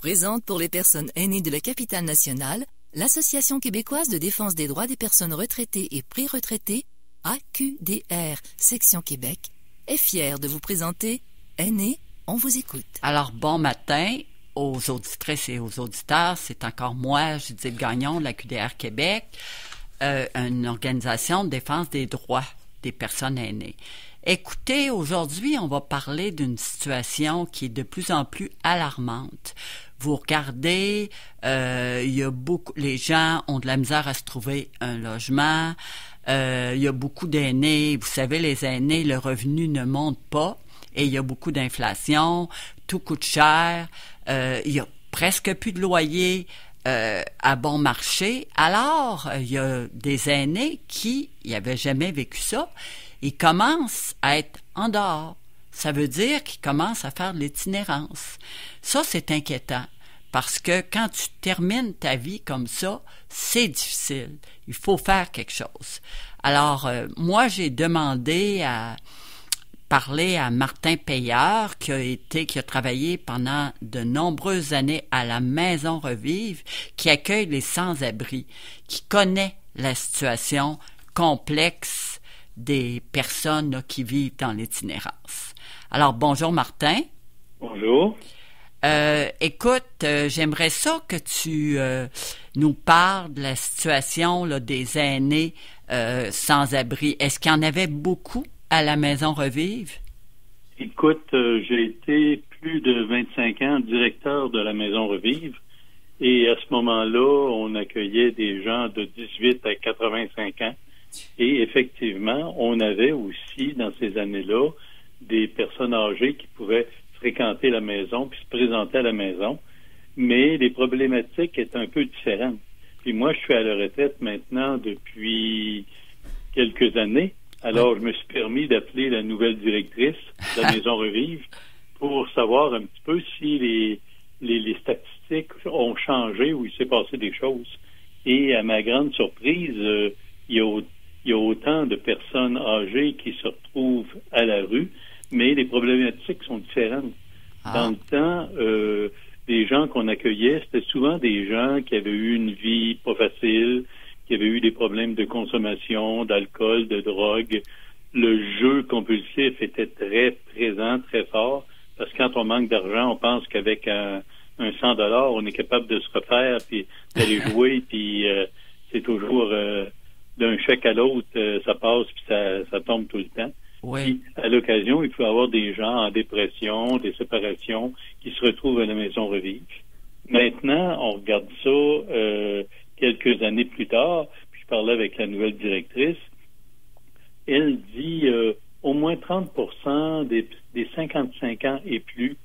présente pour les personnes aînées de la capitale nationale l'Association québécoise de défense des droits des personnes retraitées et pré-retraitées, AQDR, section Québec, est fière de vous présenter Aînés, on vous écoute. Alors, bon matin aux auditrices et aux auditeurs. C'est encore moi, Judith Gagnon, de la QDR Québec, une organisation de défense des droits des personnes aînées. Écoutez, aujourd'hui, on va parler d'une situation qui est de plus en plus alarmante. Vous regardez, les gens ont de la misère à se trouver un logement. Il y a beaucoup d'aînés. Vous savez, les aînés, le revenu ne monte pas et il y a beaucoup d'inflation. Tout coûte cher. Il y a presque plus de loyer à bon marché. Alors, il y a des aînés qui n'avaient jamais vécu ça. Ils commencent à être en dehors. Ça veut dire qu'ils commencent à faire de l'itinérance. Ça, c'est inquiétant parce que quand tu termines ta vie comme ça, c'est difficile. Il faut faire quelque chose. Alors, moi, j'ai demandé à parler à Martin Payeur, qui a travaillé pendant de nombreuses années à la Maison Revive, qui accueille les sans-abri, qui connaît la situation complexe des personnes là, qui vivent dans l'itinérance. Alors, bonjour Martin. Bonjour. Écoute, j'aimerais ça que tu nous parles de la situation là, des aînés sans-abri. Est-ce qu'il y en avait beaucoup à la Maison Revive? Écoute, j'ai été plus de 25 ans directeur de la Maison Revive et à ce moment-là, on accueillait des gens de 18 à 85 ans. Et effectivement, on avait aussi, dans ces années-là, des personnes âgées qui pouvaient fréquenter la maison puis se présenter à la maison, mais les problématiques étaient un peu différentes. Puis moi, je suis à la retraite maintenant depuis quelques années. Alors, je me suis permis d'appeler la nouvelle directrice de la Maison Revive pour savoir un petit peu si les statistiques ont changé ou il s'est passé des choses. Et à ma grande surprise, il y a autant de personnes âgées qui se retrouvent à la rue, mais les problématiques sont différentes. Dans le temps, les gens qu'on accueillait, c'était souvent des gens qui avaient eu une vie pas facile, qui avaient eu des problèmes de consommation, d'alcool, de drogue. Le jeu compulsif était très présent, très fort, parce que quand on manque d'argent, on pense qu'avec un $100, on est capable de se refaire, puis d'aller jouer, puis c'est toujours d'un chèque à l'autre, ça passe, puis ça tombe tout le temps. Oui. Puis, à l'occasion, il peut y avoir des gens en dépression, des séparations, qui se retrouvent à la Maison Revive. Maintenant, on regarde ça quelques années plus tard, puis je parlais avec la nouvelle directrice, elle dit au moins 30% des 55 ans et plus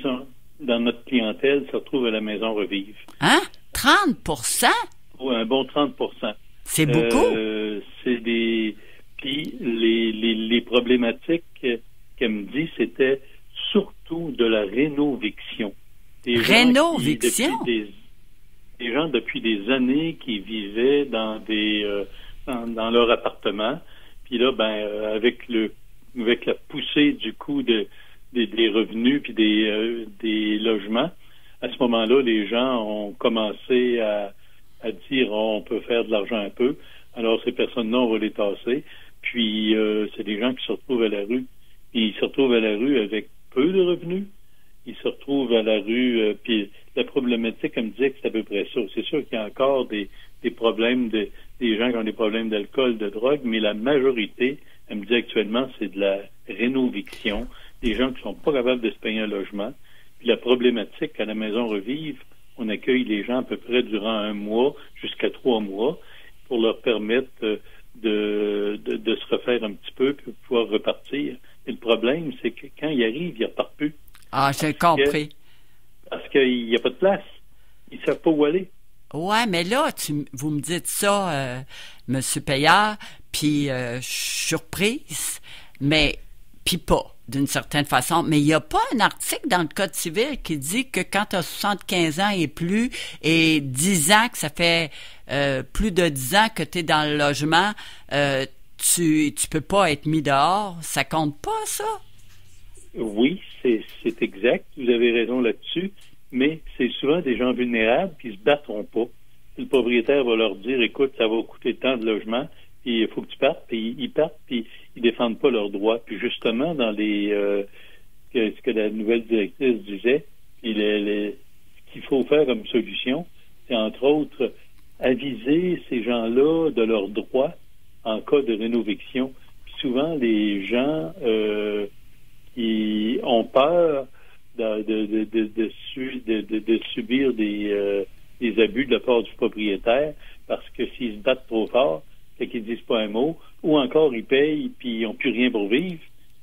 sont, dans notre clientèle se retrouvent à la Maison Revive. Hein? 30%? Ou un bon 30%. C'est beaucoup. C'est des... Puis les problématiques qu'elle me dit, c'était surtout de la rénoviction. Rénoviction? Des gens depuis des années qui vivaient dans dans leur appartement. Puis là, avec la poussée du coût des revenus puis des logements, à ce moment-là, les gens ont commencé à dire on peut faire de l'argent un peu. Alors ces personnes-là, on va les tasser. Puis c'est des gens qui se retrouvent à la rue. Ils se retrouvent à la rue avec peu de revenus. Ils se retrouvent à la rue. Puis la problématique, elle me disait que c'est à peu près ça. C'est sûr qu'il y a encore des problèmes, des gens qui ont des problèmes d'alcool, de drogue, mais la majorité, elle me dit actuellement, c'est de la rénoviction. Des gens qui sont pas capables de se payer un logement. Puis la problématique à la Maison Revive, on accueille les gens à peu près durant 1 mois jusqu'à 3 mois pour leur permettre de se refaire un petit peu puis pouvoir repartir. Et le problème, c'est que quand ils arrivent, ils repartent plus. Ah, j'ai compris. Parce qu'il n'y a pas de place. Ils ne savent pas où aller. Ouais, mais là, vous me dites ça, Monsieur Payard, puis je suis surprise, mais puis pas, d'une certaine façon. Mais il n'y a pas un article dans le Code civil qui dit que quand tu as 75 ans et plus, et 10 ans, que ça fait plus de 10 ans que tu es dans le logement, tu peux pas être mis dehors. Ça compte pas, ça? Oui, c'est exact. Vous avez raison là-dessus. mais c'est souvent des gens vulnérables qui se battront pas. Le propriétaire va leur dire, écoute, ça va coûter tant de logement, puis il faut que tu partes, puis ils partent, puis ils défendent pas leurs droits. Puis justement, dans ce que la nouvelle directrice disait, ce qu'il faut faire comme solution, c'est entre autres aviser ces gens-là de leurs droits en cas de rénoviction. Puis souvent, les gens qui ont peur de subir des abus de la part du propriétaire parce que s'ils se battent trop fort, c'est qu'ils disent pas un mot, ou encore ils payent puis ils n'ont plus rien pour vivre,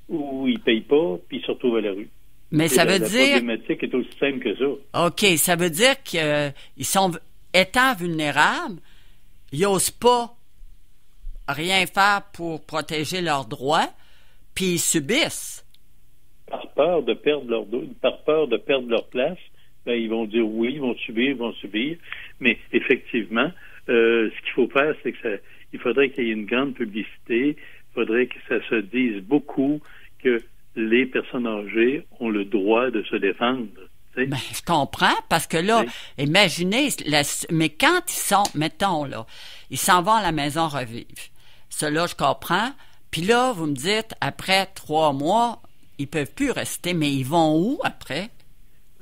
ou ils payent pas puis ils se retrouvent à la rue. Mais ça veut dire... La problématique est aussi simple que ça. OK, ça veut dire qu'ils sont, étant vulnérables, ils n'osent pas rien faire pour protéger leurs droits, puis ils subissent. Par peur de perdre leur place, ben, ils vont dire oui, ils vont subir. Mais effectivement, ce qu'il faut faire, c'est que il faudrait qu'il y ait une grande publicité, il faudrait que ça se dise beaucoup que les personnes âgées ont le droit de se défendre. Ben, je comprends, parce que là, imaginez, mais quand ils sont, mettons là, ils s'en vont à la maison revivre. Cela, je comprends. Puis là, vous me dites, après 3 mois, ils peuvent plus rester, mais ils vont où après?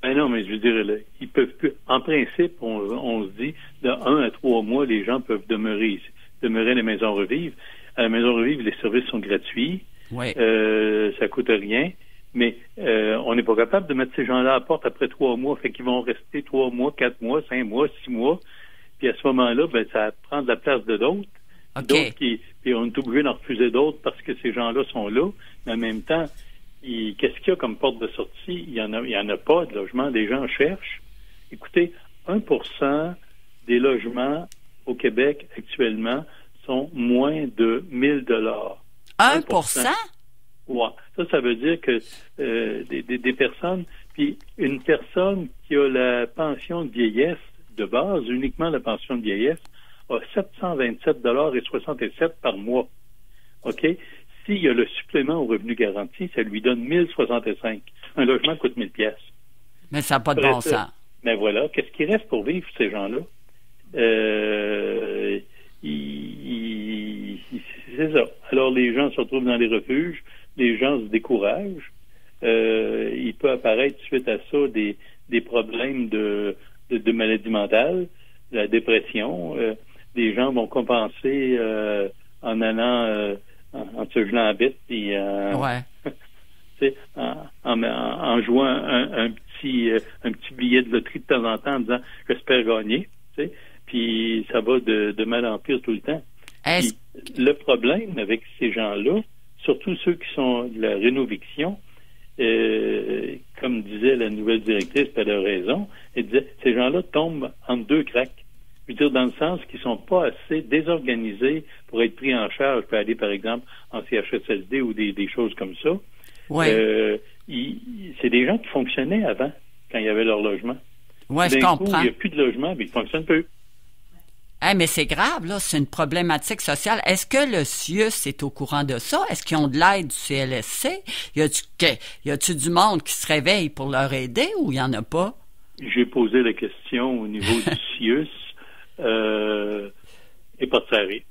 Ben non, mais je veux dire, là, ils peuvent plus. En principe, on se dit, de 1 à 3 mois, les gens peuvent demeurer à la maison revive. À la maison revive, les services sont gratuits. Oui. Ça coûte rien. Mais on n'est pas capable de mettre ces gens-là à la porte après 3 mois. Fait qu'ils vont rester 3 mois, 4 mois, 5 mois, 6 mois. Puis à ce moment-là, ben ça prend de la place de d'autres. Okay. Puis on est obligé d'en refuser d'autres parce que ces gens-là sont là. Mais en même temps, qu'est-ce qu'il y a comme porte de sortie? Il y en a pas de logement. Les gens cherchent. Écoutez, 1% des logements au Québec actuellement sont moins de 1 000 1%? Ouais. Ça veut dire que des personnes, puis une personne qui a la pension de vieillesse de base, uniquement la pension de vieillesse, a 727,67 $ par mois. OK? S'il y a le supplément au revenu garanti, ça lui donne 1 065. Un logement coûte 1 000 $. Mais ça n'a pas de bon sens. Mais voilà, qu'est-ce qui reste pour vivre, ces gens-là? C'est ça. Alors, les gens se retrouvent dans les refuges, les gens se découragent. Il peut apparaître suite à ça des problèmes de maladie mentale, la dépression. Les gens vont compenser en allant en se gelant la bite, puis en jouant un petit billet de loterie de temps en temps en disant « j'espère gagner ». Puis ça va de mal en pire tout le temps. Le problème avec ces gens-là, surtout ceux qui sont de la rénoviction, comme disait la nouvelle directrice, puis elle a raison, elle disait, ces gens-là tombent entre 2 cracks. Je veux dire, dans le sens qu'ils sont pas assez désorganisés pour être pris en charge, pour aller, par exemple, en CHSLD ou des choses comme ça. Ouais. C'est des gens qui fonctionnaient avant, quand il y avait leur logement. Oui, je comprends. Il n'y a plus de logement, mais ils fonctionnent peu. Mais c'est grave, là, c'est une problématique sociale. Est-ce que le CIUS est au courant de ça? Est-ce qu'ils ont de l'aide du CLSC? Y a-tu du monde qui se réveille pour leur aider ou il n'y en a pas? J'ai posé la question au niveau du CIUS. Est parti à rire.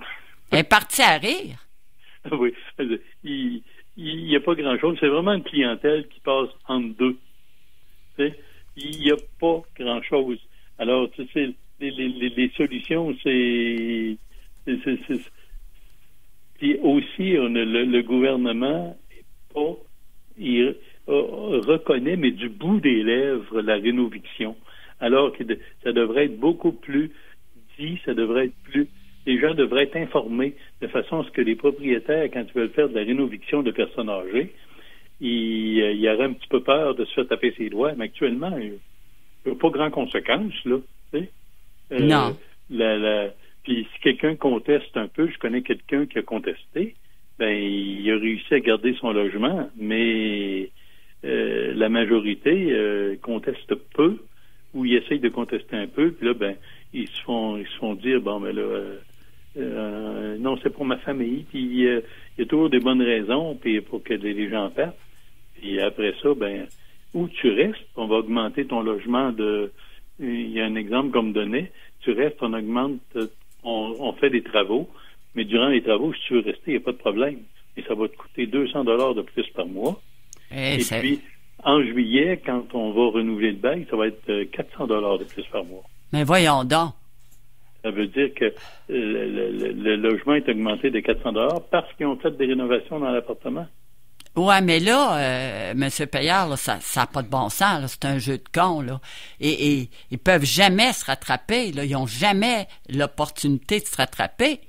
Elle est partie à rire? Oui. Il n'y a pas grand-chose. C'est vraiment une clientèle qui passe entre deux. Tu sais? Il n'y a pas grand-chose. Alors, tu sais, les solutions, c'est puis aussi, le gouvernement il reconnaît, mais du bout des lèvres, la rénoviction. Alors que ça devrait être beaucoup plus dit, ça devrait être plus... Les gens devraient être informés de façon à ce que les propriétaires, quand ils veulent faire de la rénoviction de personnes âgées, il y aurait un petit peu peur de se faire taper ses doigts. Mais actuellement, il n'y a pas grand conséquence, là. Tu sais? Non. Puis si quelqu'un conteste un peu, je connais quelqu'un qui a contesté, ben il a réussi à garder son logement, mais la majorité conteste peu, ou ils essayent de contester un peu, puis là, ben ils se font dire, bon, ben là, non, c'est pour ma famille, puis il y a toujours des bonnes raisons puis pour que les gens partent. Puis après ça, ben ou tu restes, on va augmenter ton logement il y a un exemple qu'on me donnait, tu restes, on augmente, on fait des travaux, mais durant les travaux, si tu veux rester, il n'y a pas de problème. Et ça va te coûter 200 $ de plus par mois. Et puis, en juillet, quand on va renouveler le bail, ça va être 400 $ de plus par mois. Mais voyons donc. Ça veut dire que le logement est augmenté de 400 $ parce qu'ils ont fait des rénovations dans l'appartement. Ouais, mais là, M. Payard, là, ça n'a pas de bon sens, là. C'est un jeu de con, là. Et ils peuvent jamais se rattraper, là. Ils n'ont jamais l'opportunité de se rattraper.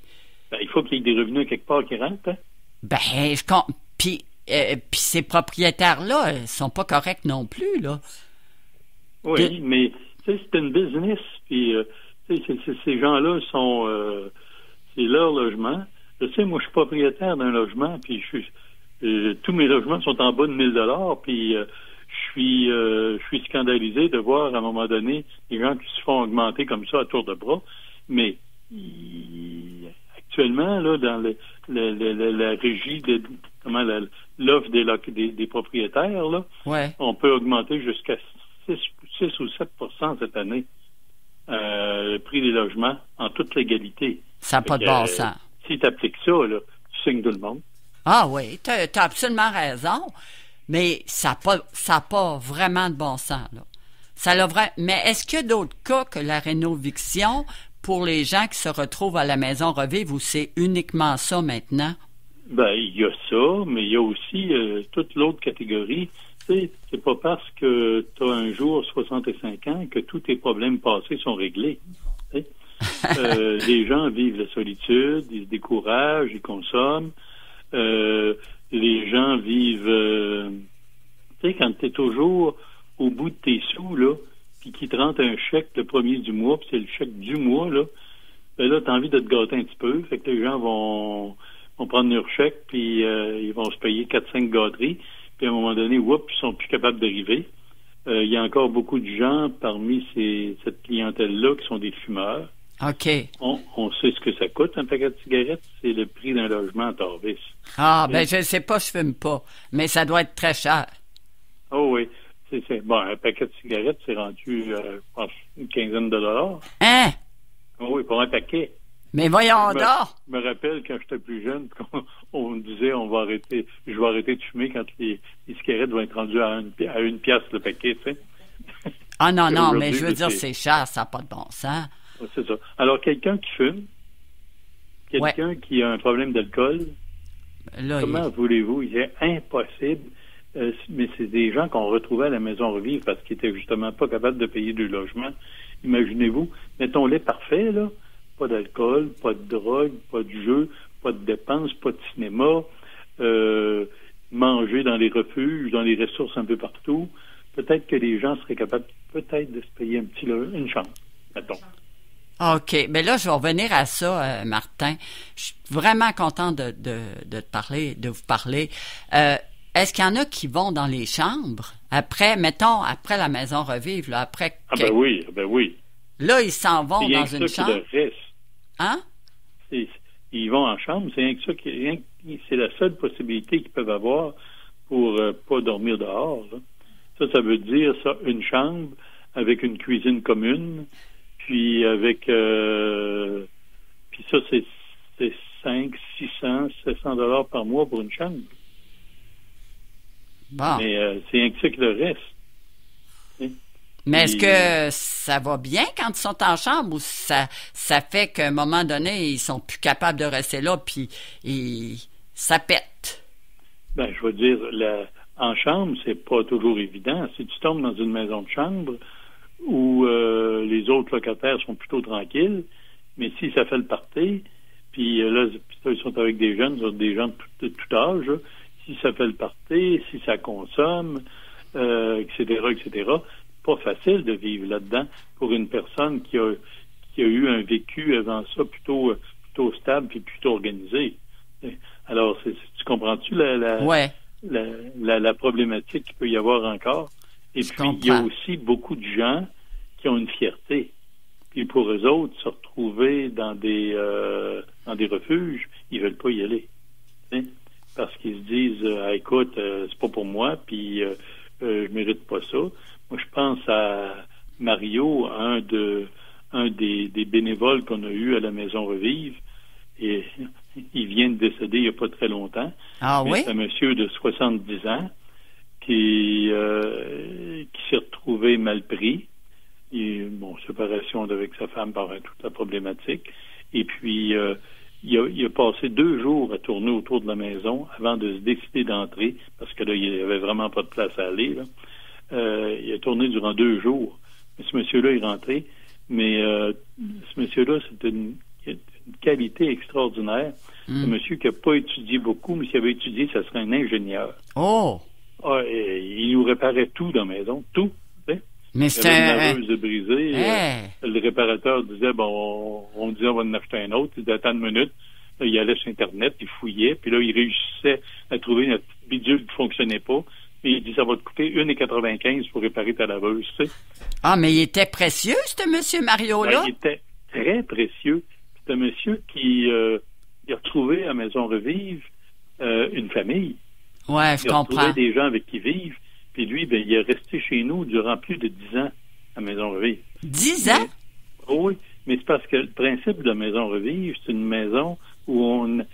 Ben, il faut qu'il y ait des revenus quelque part qui rentrent, hein? Ben, puis ces propriétaires-là, ils sont pas corrects non plus, là. Oui, mais c'est une business, puis ces gens-là sont... c'est leur logement. Je sais, moi, je suis propriétaire d'un logement, puis tous mes logements sont en bas de 1 000 $, puis je suis scandalisé de voir, à un moment donné, les gens qui se font augmenter comme ça à tour de bras, mais actuellement, là, dans la régie l'offre des propriétaires, là, ouais. On peut augmenter jusqu'à 6 ou 7 % cette année le prix des logements en toute légalité. Ça n'a pas de bon sens. Si tu appliques ça, là, tu signes tout le monde. Ah oui, t'as absolument raison, mais ça n'a pas vraiment de bon sens, là. Mais est-ce qu'il y a d'autres cas que la rénoviction pour les gens qui se retrouvent à la maison revivre ou c'est uniquement ça maintenant? Ben, il y a ça, mais il y a aussi toute l'autre catégorie. Tu sais, c'est pas parce que tu as un jour 65 ans que tous tes problèmes passés sont réglés. Les gens vivent la solitude, ils se découragent, ils consomment. Les gens vivent... tu sais, quand tu es toujours au bout de tes sous, là, puis qu'ils te rentrent un chèque le premier du mois, puis c'est le chèque du mois, là, ben là, tu as envie de te gâter un petit peu. Fait que les gens vont prendre leur chèque, puis ils vont se payer 4-5 gâteries. Puis à un moment donné, ils sont plus capables d'arriver. Il y a encore beaucoup de gens parmi cette clientèle-là qui sont des fumeurs. OK. On sait ce que ça coûte, un paquet de cigarettes. C'est le prix d'un logement à Tarvis. Ah, ben je ne sais pas, je fume pas. Mais ça doit être très cher. Oh oui. Bon, un paquet de cigarettes, c'est rendu, je pense, une quinzaine de $. Hein? Oh oui, pour un paquet. Mais voyons donc! Je me rappelle quand j'étais plus jeune qu'on me disait je vais arrêter de fumer quand les cigarettes vont être rendues à une pièce le paquet, tu sais. Ah non, mais je veux dire, c'est cher, ça n'a pas de bon sens. C'est ça. Alors, quelqu'un qui fume, quelqu'un qui a un problème d'alcool, là, comment voulez-vous? Il est impossible. Mais c'est des gens qu'on retrouvait à la maison revivre parce qu'ils étaient justement pas capables de payer du logement. Imaginez-vous, mettons-les parfaits, là. Pas d'alcool, pas de drogue, pas de jeu, pas de dépenses, pas de cinéma, manger dans les refuges, dans les ressources un peu partout. Peut-être que les gens seraient capables peut-être de se payer une chambre, mettons. OK. Mais là, je vais revenir à ça, Martin. Je suis vraiment content de vous parler. Est-ce qu'il y en a qui vont dans les chambres après la maison revivre, là, après... Ben oui. Là, ils s'en vont dans une chambre. C'est rien que ça qui leur reste. Hein? Ils vont en chambre, c'est rien que ça c'est la seule possibilité qu'ils peuvent avoir pour pas dormir dehors, là. Ça veut dire une chambre avec une cuisine commune, puis avec puis ça c'est 500, 600, 700 $ par mois pour une chambre. Bon. Mais c'est rien que ça qui leur reste. Mais est-ce que ça va bien quand ils sont en chambre ou ça fait qu'à un moment donné, ils sont plus capables de rester là puis ça pète? Ben, je veux dire, en chambre, c'est pas toujours évident. Si tu tombes dans une maison de chambre où les autres locataires sont plutôt tranquilles, mais si ça fait le party, puis là, ils sont avec des jeunes, des gens de tout âge, là, si ça fait le party, si ça consomme, etc., pas facile de vivre là-dedans pour une personne qui a eu un vécu avant ça plutôt stable puis plutôt organisé. Alors, tu comprends-tu la problématique qu'il peut y avoir encore? Et puis, il y a aussi beaucoup de gens qui ont une fierté. Puis pour eux autres, se retrouver dans des refuges, ils veulent pas y aller. Parce qu'ils se disent écoute, c'est pas pour moi, puis je mérite pas ça. Moi, je pense à Mario, un des bénévoles qu'on a eu à la Maison Revive, et il vient de décéder il n'y a pas très longtemps. Ah oui? C'est un monsieur de 70 ans qui s'est retrouvé mal pris. Séparation avec sa femme par toute la problématique. Et puis, il a passé 2 jours à tourner autour de la maison avant de se décider d'entrer, parce que là, il n'y avait vraiment pas de place à aller, là. Il a tourné durant 2 jours. Mais ce monsieur-là est rentré. Mais ce monsieur-là, c'est une qualité extraordinaire. C'est un monsieur qui n'a pas étudié beaucoup, mais s'il avait étudié, ça serait un ingénieur. Oh! Il nous réparait tout dans la maison, tout. Mais il y avait une laveuse brisée. Le réparateur disait, on disait, on va en acheter un autre. Il disait, attends une minute. Là, il allait sur Internet, il fouillait, puis là, il réussissait à trouver une petite bidule qui ne fonctionnait pas. Et il dit, ça va te coûter 1,95 pour réparer ta laveuse, tu sais. Ah, mais il était précieux, ce monsieur Mario-là? Il était très précieux. C'est un monsieur qui a retrouvé à Maison Revive une famille. Ouais, je comprends. Il a retrouvé des gens avec qui vivent. Puis lui, il est resté chez nous durant plus de 10 ans à Maison Revive. 10 ans? Oui, mais c'est parce que le principe de Maison Revive, c'est une maison où on n'a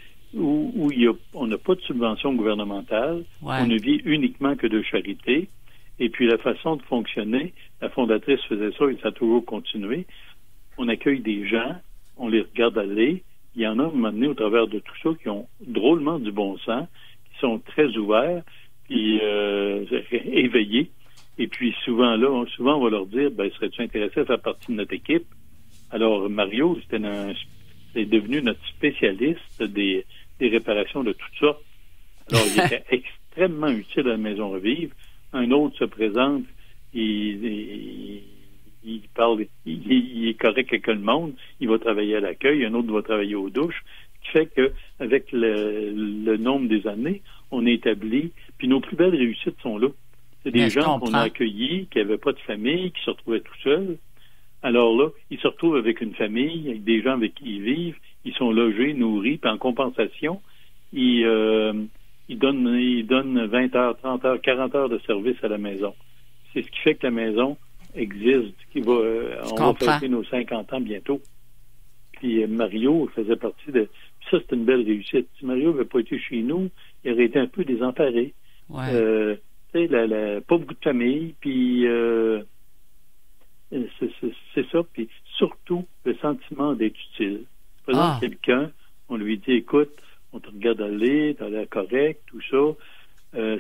pas de subvention gouvernementale, on ne vit uniquement que de charité. Et puis la façon de fonctionner, la fondatrice faisait ça et ça a toujours continué. On accueille des gens, on les regarde aller. Il y en a, à un moment donné, au travers de tout ça, qui ont drôlement du bon sens, qui sont très ouverts, puis éveillés. Et puis souvent, on va leur dire, serais-tu intéressé à faire partie de notre équipe? Alors, Mario, c'est devenu notre spécialiste des réparations de toutes sortes. Alors, il était extrêmement utile à la Maison Revive. Un autre se présente, il parle, il est correct avec le monde, il va travailler à l'accueil, un autre va travailler aux douches, ce qui fait que avec le nombre des années, on a établi, puis nos plus belles réussites sont là. C'est des gens qu'on a accueillis, qui n'avaient pas de famille, qui se retrouvaient tout seuls. Alors là, ils se retrouvent avec une famille, avec des gens avec qui ils vivent, ils sont logés, nourris, puis en compensation, ils donnent 20 heures, 30 heures, 40 heures de service à la maison. C'est ce qui fait que la maison existe, on va fêter nos 50 ans bientôt. Puis Mario faisait partie de... Ça, c'est une belle réussite. Si Mario n'avait pas été chez nous, il aurait été un peu désemparé. Ouais. Pas beaucoup de famille, puis c'est ça. Puis surtout, le sentiment d'être utile. Par exemple, quelqu'un, on lui dit, écoute, on te regarde aller, t'as l'air correct, tout ça.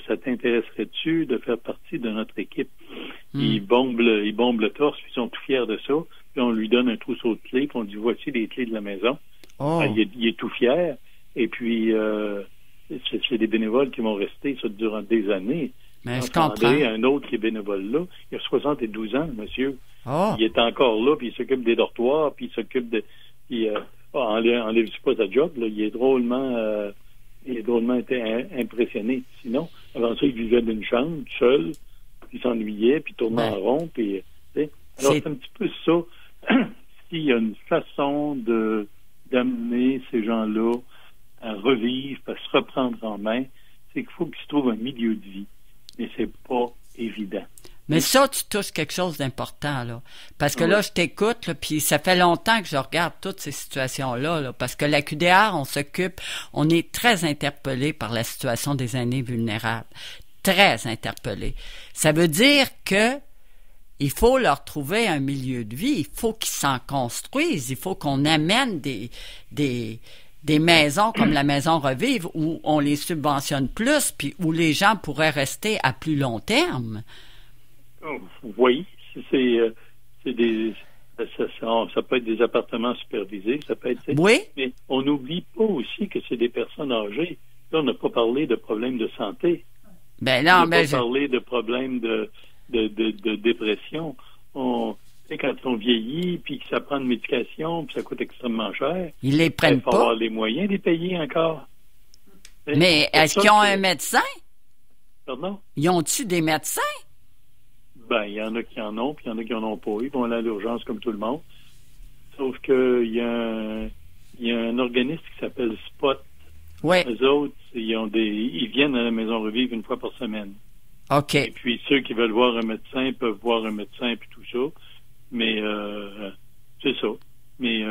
Ça t'intéresserait-tu de faire partie de notre équipe? Ils bombent le torse, puis ils sont tout fiers de ça. Puis on lui donne un trousseau de clés, puis on dit, voici les clés de la maison. Il est tout fier. Et puis, c'est des bénévoles qui vont rester ça durant des années. Mais je comprends. André, un autre qui est bénévole là, il a 72 ans, monsieur. Il est encore là, puis il s'occupe des dortoirs, puis il s'occupe de... enlève pas sa job, là. Il est drôlement été impressionné. Sinon, avant ça, il vivait d'une chambre, seul, il s'ennuyait, puis tournait en rond, puis... Alors, c'est un petit peu ça. S'il y a une façon d'amener ces gens-là à revivre, à se reprendre en main, c'est qu'il faut qu'ils se trouvent un milieu de vie. Mais c'est pas évident. Mais ça, tu touches quelque chose d'important, là. Parce que là, je t'écoute, là, puis ça fait longtemps que je regarde toutes ces situations-là, là, parce que la QDR, on est très interpellé par la situation des aînés vulnérables. Très interpellé. Ça veut dire que il faut leur trouver un milieu de vie, il faut qu'ils s'en construisent, il faut qu'on amène des maisons comme la Maison Revive où on les subventionne plus, puis où les gens pourraient rester à plus long terme. Oui, ça peut être des appartements supervisés, ça peut être... Oui. Mais on n'oublie pas aussi que c'est des personnes âgées. Là, on n'a pas parlé de problèmes de santé. Ben non, on n'a pas parlé de problèmes de dépression. Quand on vieillit, puis que ça prend une médication, puis ça coûte extrêmement cher. Ils les prennent pas. Il faut avoir les moyens de les payer encore. Mais est-ce qu'ils ont un médecin? Pardon? Ils ont-tu des médecins? Ben, il y en a qui en ont, puis il y en a qui en ont pas. Ils vont aller à l'urgence comme tout le monde. Sauf que il y a un organisme qui s'appelle Spot. Oui. Eux autres, ils viennent à la Maison Revive une fois par semaine. OK. Et puis, ceux qui veulent voir un médecin peuvent voir un médecin puis tout ça. Mais c'est ça. Mais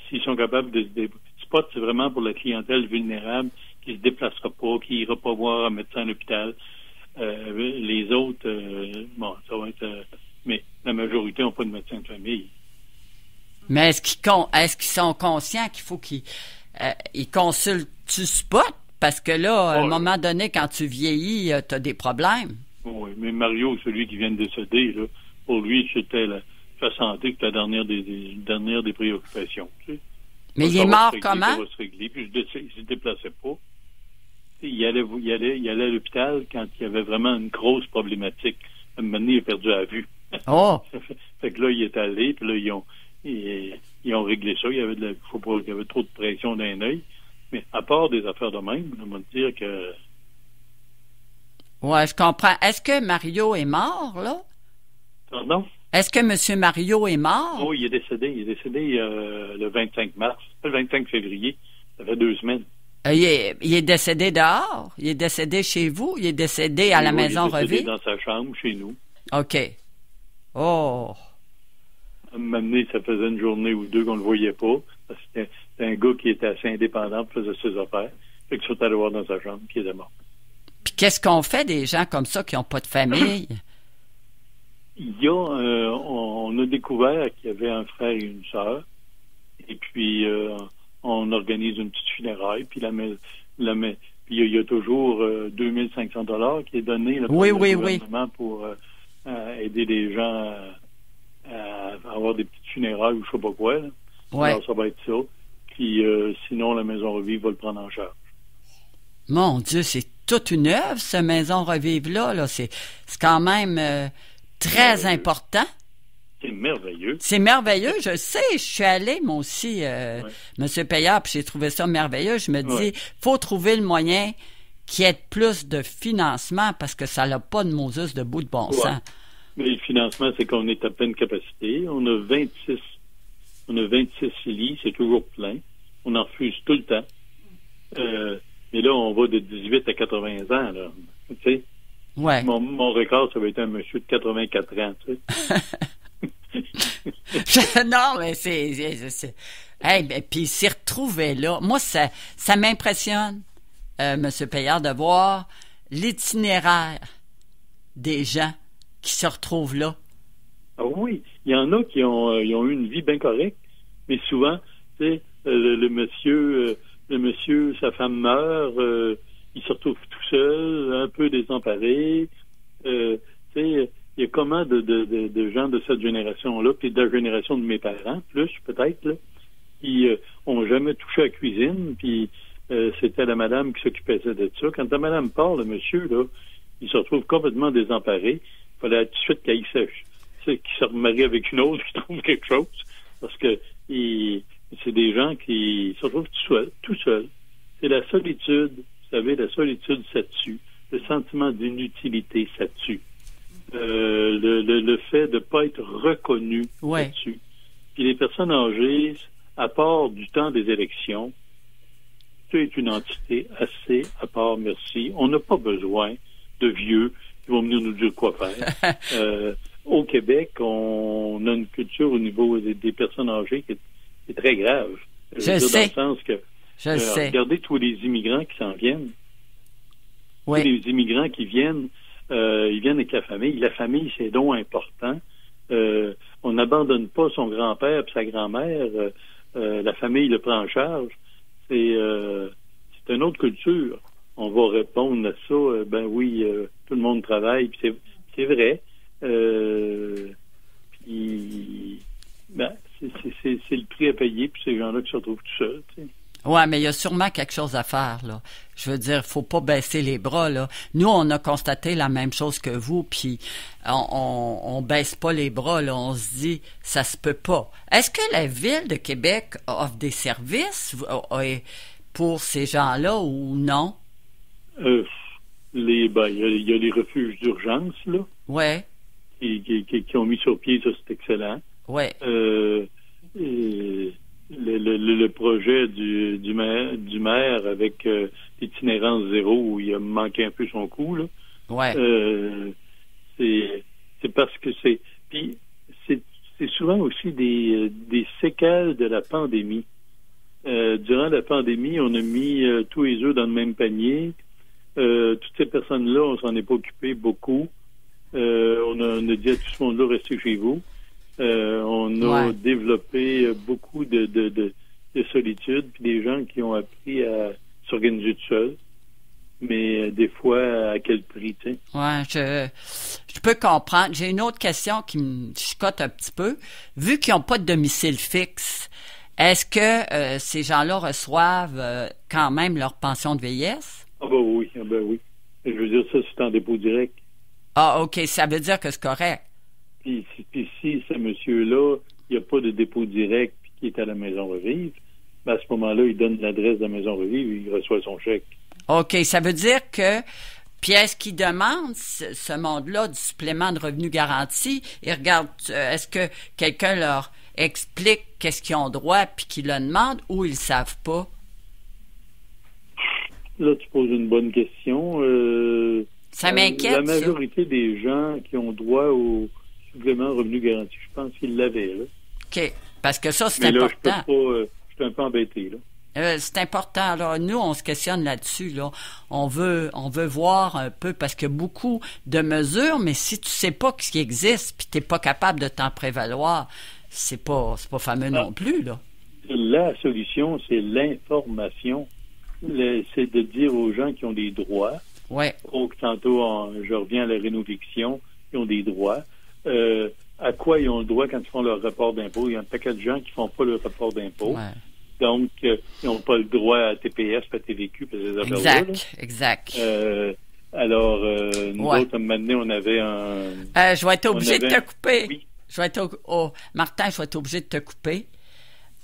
s'ils sont capables des spots, c'est vraiment pour la clientèle vulnérable qui se déplacera pas, qui ira pas voir un médecin à l'hôpital. Les autres, bon, ça va être... mais la majorité n'ont pas de médecin de famille. Mais est-ce qu'ils sont conscients qu'il faut qu'ils consultent tu spot? Parce que là, à un moment donné, quand tu vieillis, tu as des problèmes. Oui, mais Mario, celui qui vient de décéder, là, pour lui, c'était sa santé que la dernière des préoccupations. Tu sais. Mais il est mort comment? Ça va se régler, puis il se déplaçait pas. Il allait à l'hôpital quand il y avait vraiment une grosse problématique. À un moment donné, il a perdu la vue. Oh! Fait que là, il est allé, puis là, ils ont réglé ça. Il y avait trop de pression dans un œil. Mais à part des affaires de même, on va dire que... Ouais, je comprends. Est-ce que Mario est mort, là? Pardon? Est-ce que M. Mario est mort? Oh, il est décédé. Il est décédé le 25 mars. Le 25 février. Ça fait 2 semaines. Il est décédé dehors? Il est décédé chez vous? Il est décédé à la maison Reville? Il est décédé dans sa chambre, chez nous. OK. Oh! À un moment donné, ça faisait une journée ou deux qu'on ne le voyait pas. Parce que c'était un gars qui était assez indépendant, qui faisait ses affaires. Fait que sont allés voir dans sa chambre, qui était mort. Puis qu'est-ce qu'on fait des gens comme ça qui n'ont pas de famille? On a découvert qu'il y avait un frère et une sœur. Et puis, on organise une petite funéraille. Puis, puis il y a toujours 2500 $ qui est donné là, par le gouvernement pour aider les gens à avoir des petites funérailles ou je sais pas quoi. Là. Ouais. Alors, ça va être ça. Puis, sinon, la Maison Revive va le prendre en charge. Mon Dieu, c'est toute une œuvre, cette Maison Revive-là. Là. C'est quand même très important. C'est merveilleux. C'est merveilleux, je sais. Je suis allée, moi aussi, M. Payard, puis j'ai trouvé ça merveilleux. Je me dis, faut trouver le moyen qu'il y ait plus de financement parce que ça n'a pas de Moses de bout de bon sens. Mais le financement, c'est qu'on est à pleine capacité. On a 26 lits, c'est toujours plein. On en refuse tout le temps. Mais là, on va de 18 à 80 ans, là. Tu sais? Ouais. Mon record, ça va être un monsieur de 84 ans, tu sais. Non, mais c'est... Hey, ben, puis s'y retrouver là. Moi, ça m'impressionne, M. Payard, de voir l'itinéraire des gens qui se retrouvent là. Ah oui, il y en a qui ont eu une vie bien correcte, mais souvent, tu sais, le monsieur, sa femme meurt, il se retrouve tout seul, un peu désemparé. Tu sais, il y a comment de gens de cette génération-là, puis de la génération de mes parents, plus peut-être, là, qui ont jamais touché à la cuisine, puis c'était la madame qui s'occupait de ça. Quand la madame part, le monsieur, là, il se retrouve complètement désemparé. Il fallait tout de suite qu'il se remarie avec une autre qui trouve quelque chose, parce que c'est des gens qui se retrouvent tout seuls. C'est la solitude, vous savez, la solitude, ça tue. Le sentiment d'inutilité, ça tue. Le fait de ne pas être reconnu, ça tue. Puis les personnes âgées, à part du temps des élections, c'est une entité assez à part, merci. On n'a pas besoin de vieux qui vont venir nous dire quoi faire. Au Québec, on a une culture au niveau des personnes âgées qui est très grave. Je sais. Dans le sens que, regardez tous les immigrants qui s'en viennent. Oui. Tous les immigrants qui viennent, ils viennent avec la famille. La famille, c'est donc important. On n'abandonne pas son grand-père et sa grand-mère. La famille le prend en charge. C'est une autre culture. On va répondre à ça. Ben oui, tout le monde travaille. Puis c'est vrai. Puis, ben, c'est le prix à payer. Puis ces gens-là qui se retrouvent tout seuls. Tu sais. Ouais, mais il y a sûrement quelque chose à faire, là. Je veux dire, faut pas baisser les bras, là. Nous, on a constaté la même chose que vous, puis on baisse pas les bras, là. On se dit, ça se peut pas. Est-ce que la Ville de Québec offre des services pour ces gens-là ou non? Il y a les refuges d'urgence, là. Ouais. Qui ont mis sur pied, ça, c'est excellent. Ouais. Le projet du maire avec l'itinérance zéro où il a manqué un peu son coup, là. Ouais. C'est parce que puis c'est souvent aussi des séquelles de la pandémie. Durant la pandémie, on a mis tous les œufs dans le même panier. Toutes ces personnes-là, on s'en est pas occupé beaucoup. On a dit à tout ce monde-là, restez chez vous. On a développé beaucoup de solitude, puis des gens qui ont appris à s'organiser tout seuls. Mais des fois, à quel prix, tu sais? Ouais, je peux comprendre. J'ai une autre question qui me chicote un petit peu. Vu qu'ils n'ont pas de domicile fixe, est-ce que ces gens-là reçoivent quand même leur pension de vieillesse? Ah ben oui. Je veux dire, ça, c'est en dépôt direct. Ah, OK. Ça veut dire que c'est correct. Puis si ce monsieur-là, il n'y a pas de dépôt direct puis qui est à la Maison Revive, ben à ce moment-là, il donne l'adresse de la Maison Revive et il reçoit son chèque. OK. Ça veut dire que, puis est-ce qu'ils demandent, ce monde-là, du supplément de revenu garanti? Ils regardent, est-ce que quelqu'un leur explique qu'est-ce qu'ils ont droit puis qu'ils le demandent ou ils ne savent pas? Là, tu poses une bonne question. Ça m'inquiète, la majorité des gens qui ont droit au supplément de revenu garanti, je pense qu'ils l'avaient, là. OK. Parce que ça, c'est Mais là, important. je suis un peu embêté, là. C'est important. Alors, nous, on se questionne là-dessus, là. On veut voir un peu, parce que beaucoup de mesures, mais si tu sais pas ce qui existe, puis t'es pas capable de t'en prévaloir, c'est pas fameux non plus, là. La solution, c'est l'information. C'est de dire aux gens qui ont des droits. Ouais. Tantôt, je reviens à la rénoviction, ils ont des droits. À quoi ils ont le droit quand ils font leur rapport d'impôt? Il y a un paquet de gens qui font pas leur rapport d'impôt. Ouais. Donc, ils n'ont pas le droit à TPS, à TVQ, à ces affaires-là. Exact. Alors, nous autres, à un moment donné, on avait un... je vais être obligé de te couper. Oui. Martin, je vais être obligé de te couper.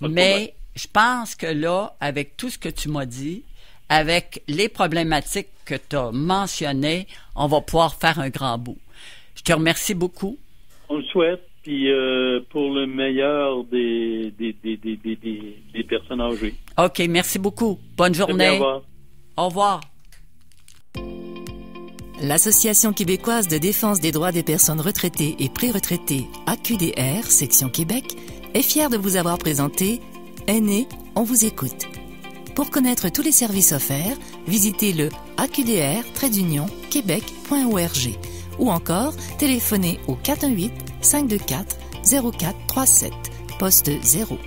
Mais je pense que là, avec tout ce que tu m'as dit, avec les problématiques que tu as mentionnées, on va pouvoir faire un grand bout. Je te remercie beaucoup. On le souhaite. Puis pour le meilleur des personnes âgées. OK, merci beaucoup. Bonne journée. Au revoir. Au revoir. L'Association québécoise de défense des droits des personnes retraitées et pré-retraitées, AQDR, section Québec, est fière de vous avoir présenté Aînés, on vous écoute. Pour connaître tous les services offerts, visitez le aqdr-québec.org ou encore téléphonez au 418-524-0437, poste 0.